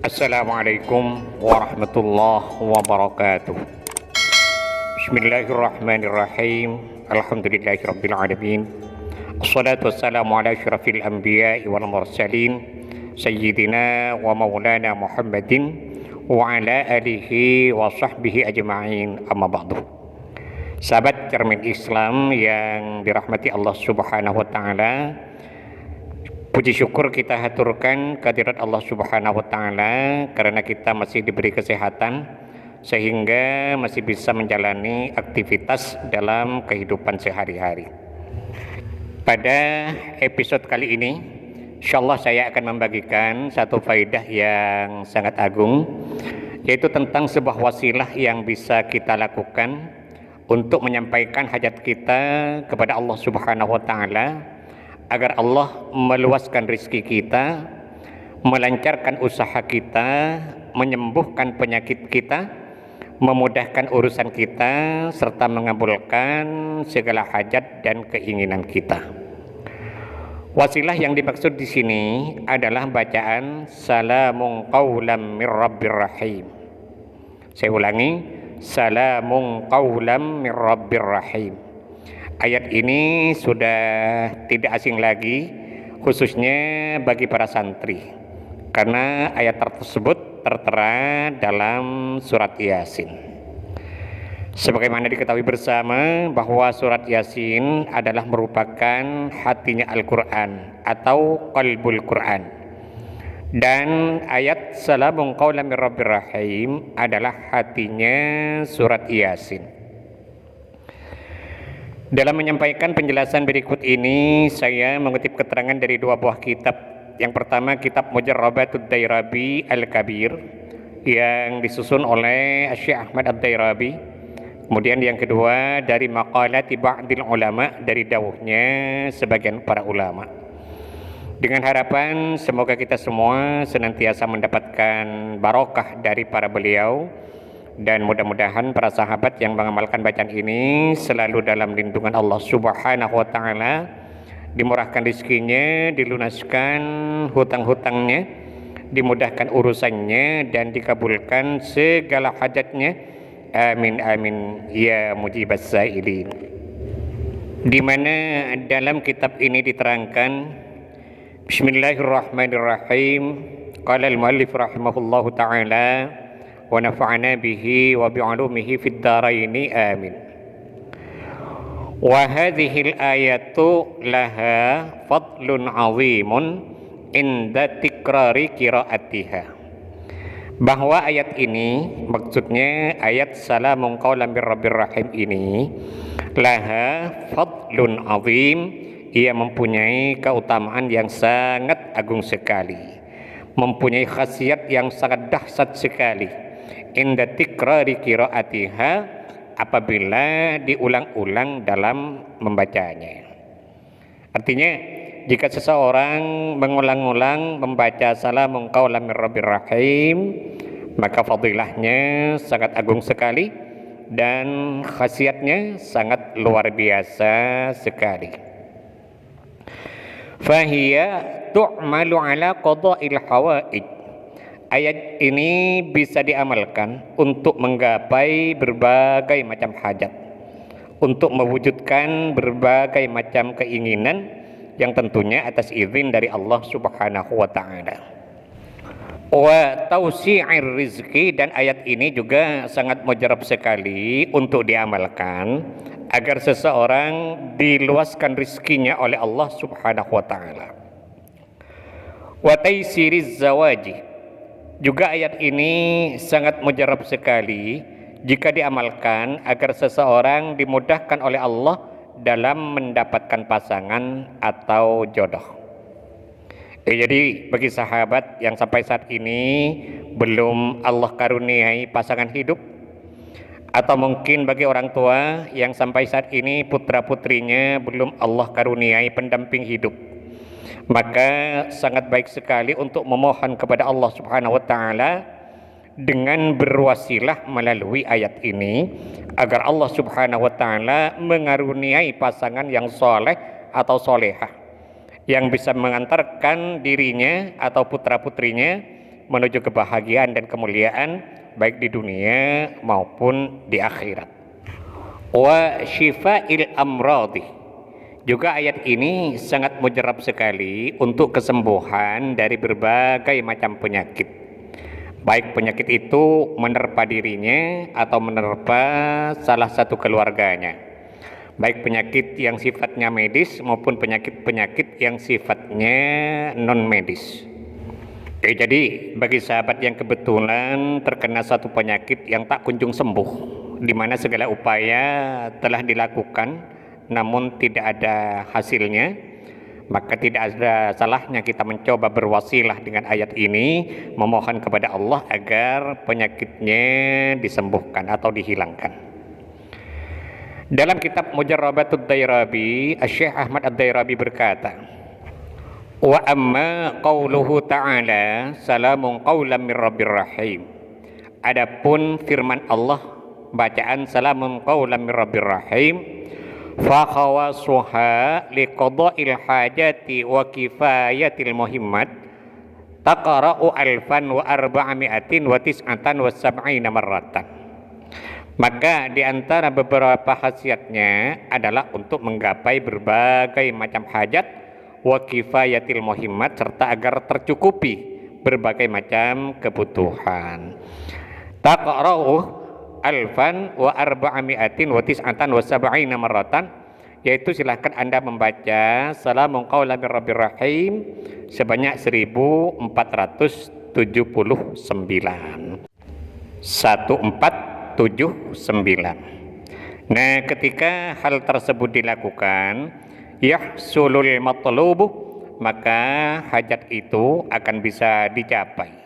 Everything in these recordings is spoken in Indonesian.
Assalamualaikum warahmatullahi wabarakatuh. Bismillahirrahmanirrahim. Alhamdulillahirabbil alamin. Assalatu wassalamu ala asyrafil anbiya'i wal mursalin sayyidina wa maulana Muhammadin wa ala alihi wa sahbihi ajma'in. Amma ba'du. Sahabat cermin Islam yang dirahmati Allah Subhanahu wa taala, puji syukur kita haturkan kehadirat Allah Subhanahu wa taala karena kita masih diberi kesehatan sehingga masih bisa menjalani aktivitas dalam kehidupan sehari-hari. Pada episode kali ini, insyaallah saya akan membagikan satu faedah yang sangat agung, yaitu tentang sebuah wasilah yang bisa kita lakukan untuk menyampaikan hajat kita kepada Allah Subhanahu wa taala, agar Allah meluaskan rezeki kita, melancarkan usaha kita, menyembuhkan penyakit kita, memudahkan urusan kita, serta mengabulkan segala hajat dan keinginan kita. Wasilah yang dimaksud di sini adalah bacaan salamun qaulam mir rabbir rahim. Saya ulangi, salamun qaulam mir rabbir rahim. Ayat ini sudah tidak asing lagi, khususnya bagi para santri, karena ayat tersebut tertera dalam surat Yasin. Sebagaimana diketahui bersama bahwa surat Yasin adalah merupakan hatinya Al-Quran atau qalbul Quran, dan ayat salamun qaulan mir rabbir rahim adalah hatinya surat Yasin. Dalam menyampaikan penjelasan berikut ini, saya mengutip keterangan dari dua buah kitab. Yang pertama, kitab Mujarrabatud Dairabi Al-Kabir yang disusun oleh Syekh Ahmad Ad-Dairabi. Kemudian yang kedua dari Maqalati Ba'dil Ulama, dari dawuhnya sebagian para ulama. Dengan harapan semoga kita semua senantiasa mendapatkan barokah dari para beliau, dan mudah-mudahan para sahabat yang mengamalkan bacaan ini selalu dalam lindungan Allah Subhanahu wa taala, dimurahkan rezekinya, dilunaskan hutang-hutangnya, dimudahkan urusannya, dan dikabulkan segala hajatnya. Amin amin ya mujibas sailin. Di mana dalam kitab ini diterangkan, Bismillahirrahmanirrahim. Qala al-muallif rahimahullahu taala wa nafa'ana bihi wa bi'ulumihi fid dharaini amin. Wa hadhil ayatu laha fadlun 'azimun inda tikrari qiraatiha. Bahwa ayat ini, maksudnya ayat salamun qaulan mir rabbir rahim ini, laha fadlun 'azim, ia mempunyai keutamaan yang sangat agung sekali, mempunyai khasiat yang sangat dahsyat sekali. Inda tikrari qiraatiha, apabila diulang-ulang dalam membacanya. Artinya, jika seseorang mengulang-ulang membaca salamun qaulan mir rabbir rahim, maka fadilahnya sangat agung sekali dan khasiatnya sangat luar biasa sekali. Fahiya tu'malu ala qada'il hawaij. Ayat ini bisa diamalkan untuk menggapai berbagai macam hajat, untuk mewujudkan berbagai macam keinginan yang tentunya atas izin dari Allah Subhanahu wa taala. Wa tausi'ir rizki, dan ayat ini juga sangat mujarab sekali untuk diamalkan agar seseorang diluaskan rizkinya oleh Allah Subhanahu wa taala. Wa taisiriz zawaji, juga ayat ini sangat mujarab sekali jika diamalkan agar seseorang dimudahkan oleh Allah dalam mendapatkan pasangan atau jodoh. Jadi bagi sahabat yang sampai saat ini belum Allah karuniai pasangan hidup, atau mungkin bagi orang tua yang sampai saat ini putra-putrinya belum Allah karuniai pendamping hidup, maka sangat baik sekali untuk memohon kepada Allah Subhanahu wa taala dengan berwasilah melalui ayat ini agar Allah Subhanahu wa taala mengaruniai pasangan yang soleh atau solehah, yang bisa mengantarkan dirinya atau putra-putrinya menuju kebahagiaan dan kemuliaan baik di dunia maupun di akhirat. Wa syifa'il amradi, juga ayat ini sangat mujarab sekali untuk kesembuhan dari berbagai macam penyakit, baik penyakit itu menerpa dirinya atau menerpa salah satu keluarganya, baik penyakit yang sifatnya medis maupun penyakit-penyakit yang sifatnya non medis. Oke, jadi bagi sahabat yang kebetulan terkena satu penyakit yang tak kunjung sembuh, di mana segala upaya telah dilakukan namun tidak ada hasilnya, maka tidak ada salahnya kita mencoba berwasilah dengan ayat ini, memohon kepada Allah agar penyakitnya disembuhkan atau dihilangkan. Dalam kitab Mujarrabatud Dairabi, Syekh Ahmad Ad-Dairabi berkata, wa amma qauluhu ta'ala salamun qawlan min rabbir rahim. Adapun firman Allah, bacaan salamun qawlan min rabbir rahim, fa khawasuha liqada'il hajati wa kifayatil muhimmat taqra'u alfan wa arba'ami'atin wa tis'atan wa sab'ina marratan. Maka di antara beberapa khasiatnya adalah untuk menggapai berbagai macam hajat, wa kifayatil muhimmat, serta agar tercukupi berbagai macam kebutuhan. Taqra'u alfan wa arba'ami'atin wa tis'atan wa sab'ina marratan, yaitu silahkan Anda membaca salamun qawlan min rabbir rahim sebanyak 1479. 1479. Nah, ketika hal tersebut dilakukan, yahsulul matlubu, maka hajat itu akan bisa dicapai.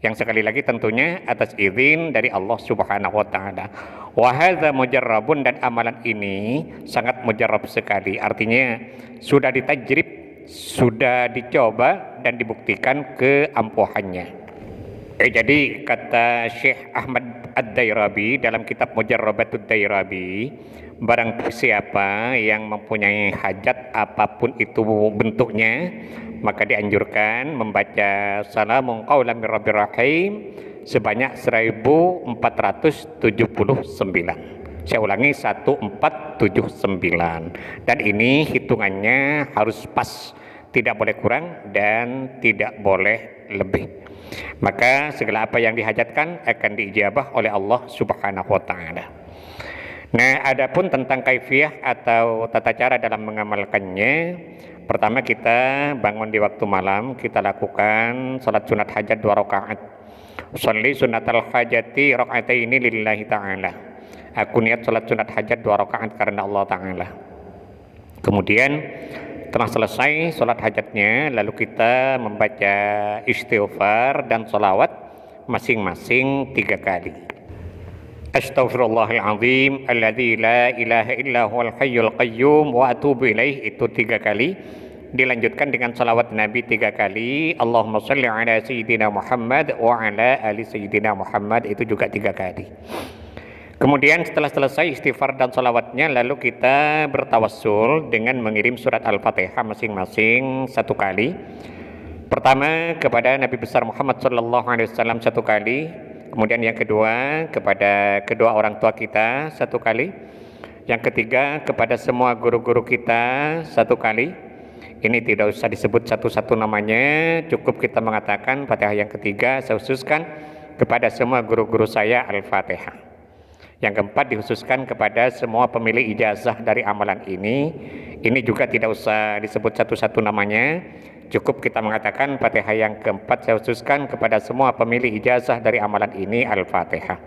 Yang sekali lagi tentunya atas izin dari Allah Subhanahu wa taala. Wa hadza mujarrabun, dan amalan ini sangat mujarrab sekali. Artinya sudah ditajrib, sudah dicoba dan dibuktikan keampuhannya. Jadi kata Syekh Ahmad Ad-Dairabi dalam kitab Mujarrabatud Dairabi, barang siapa yang mempunyai hajat apapun itu bentuknya, maka dianjurkan membaca salamun qawlan min rabbir rahim sebanyak 1479. Saya ulangi, 1479. Dan ini hitungannya harus pas, tidak boleh kurang dan tidak boleh lebih. Maka segala apa yang dihajatkan akan diijabah oleh Allah Subhanahu wa taala. Nah, adapun tentang kaifiyah atau tata cara dalam mengamalkannya, pertama kita bangun di waktu malam, kita lakukan salat sunat hajat 2 rakaat. Sholli sunatal hajati raka'ataini lillahi ta'ala. Aku niat salat sunat hajat 2 rakaat karena Allah taala. Kemudian setelah selesai sholat hajatnya, lalu kita membaca istighfar dan sholawat masing-masing 3 kali. Astaghfirullahaladzim alladzi la ilaha illa huwal hayyul qayyum wa atubu ilaih, itu 3 kali. Dilanjutkan dengan sholawat Nabi 3 kali. Allahumma sholli ala sayyidina Muhammad wa ala ali sayyidina Muhammad, itu juga 3 kali. Kemudian setelah selesai istighfar dan sholawatnya, lalu kita bertawassul dengan mengirim surat Al-Fatihah masing-masing 1 kali. Pertama kepada Nabi besar Muhammad SAW 1 kali. Kemudian yang kedua kepada kedua orang tua kita 1 kali. Yang ketiga kepada semua guru-guru kita 1 kali. Ini tidak usah disebut satu-satu namanya, cukup kita mengatakan Fatihah yang ketiga saya khususkan kepada semua guru-guru saya Al-Fatihah. Yang keempat dikhususkan kepada semua pemilik ijazah dari amalan ini. Ini juga tidak usah disebut satu-satu namanya, cukup kita mengatakan Fatihah yang keempat saya khususkan kepada semua pemilik ijazah dari amalan ini Al-Fatihah.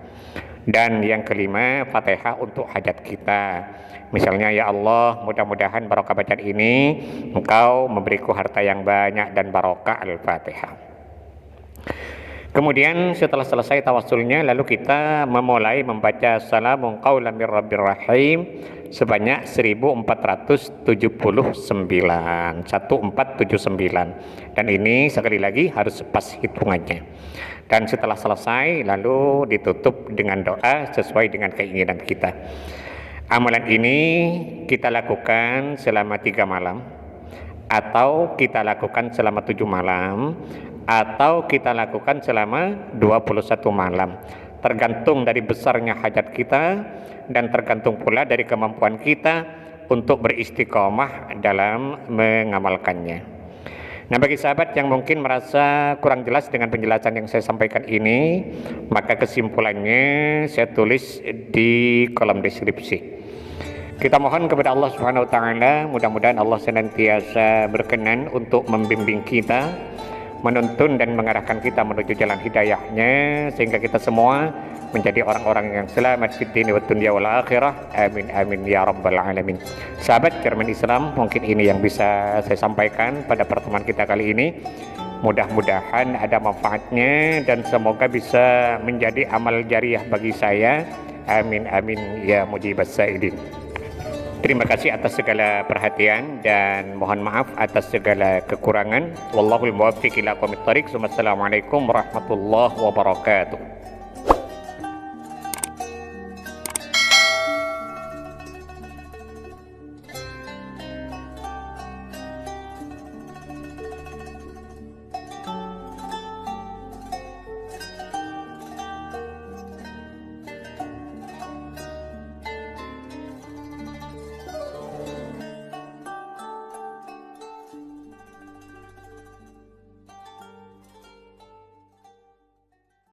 Dan yang kelima, Fatihah untuk hajat kita. Misalnya, ya Allah, mudah-mudahan barokah bacaan ini Engkau memberiku harta yang banyak dan barokah, Al-Fatihah. Kemudian setelah selesai tawassulnya, lalu kita memulai membaca salamun qawlan min rabbir rahim sebanyak 1479. 1479. Dan ini sekali lagi harus pas hitungannya. Dan setelah selesai lalu ditutup dengan doa sesuai dengan keinginan kita. Amalan ini kita lakukan selama 3 malam, atau kita lakukan selama 7 malam, atau kita lakukan selama 21 malam. Tergantung dari besarnya hajat kita dan tergantung pula dari kemampuan kita untuk beristiqomah dalam mengamalkannya. Nah, bagi sahabat yang mungkin merasa kurang jelas dengan penjelasan yang saya sampaikan ini, maka kesimpulannya saya tulis di kolom deskripsi. Kita mohon kepada Allah Subhanahu wa taala, mudah-mudahan Allah senantiasa berkenan untuk membimbing kita, menuntun dan mengarahkan kita menuju jalan hidayahnya, sehingga kita semua menjadi orang-orang yang selamat di dunia wa dunya wal akhirah. Amin amin ya rabbal alamin. Sahabat Cermin Islam, mungkin ini yang bisa saya sampaikan pada pertemuan kita kali ini. Mudah-mudahan ada manfaatnya dan semoga bisa menjadi amal jariah bagi saya. Amin amin ya mujibas sa'ilin. Terima kasih atas segala perhatian dan mohon maaf atas segala kekurangan. Wallahul muwaffiq ila aqwamit thoriq. Wassalamualaikum warahmatullahi wabarakatuh.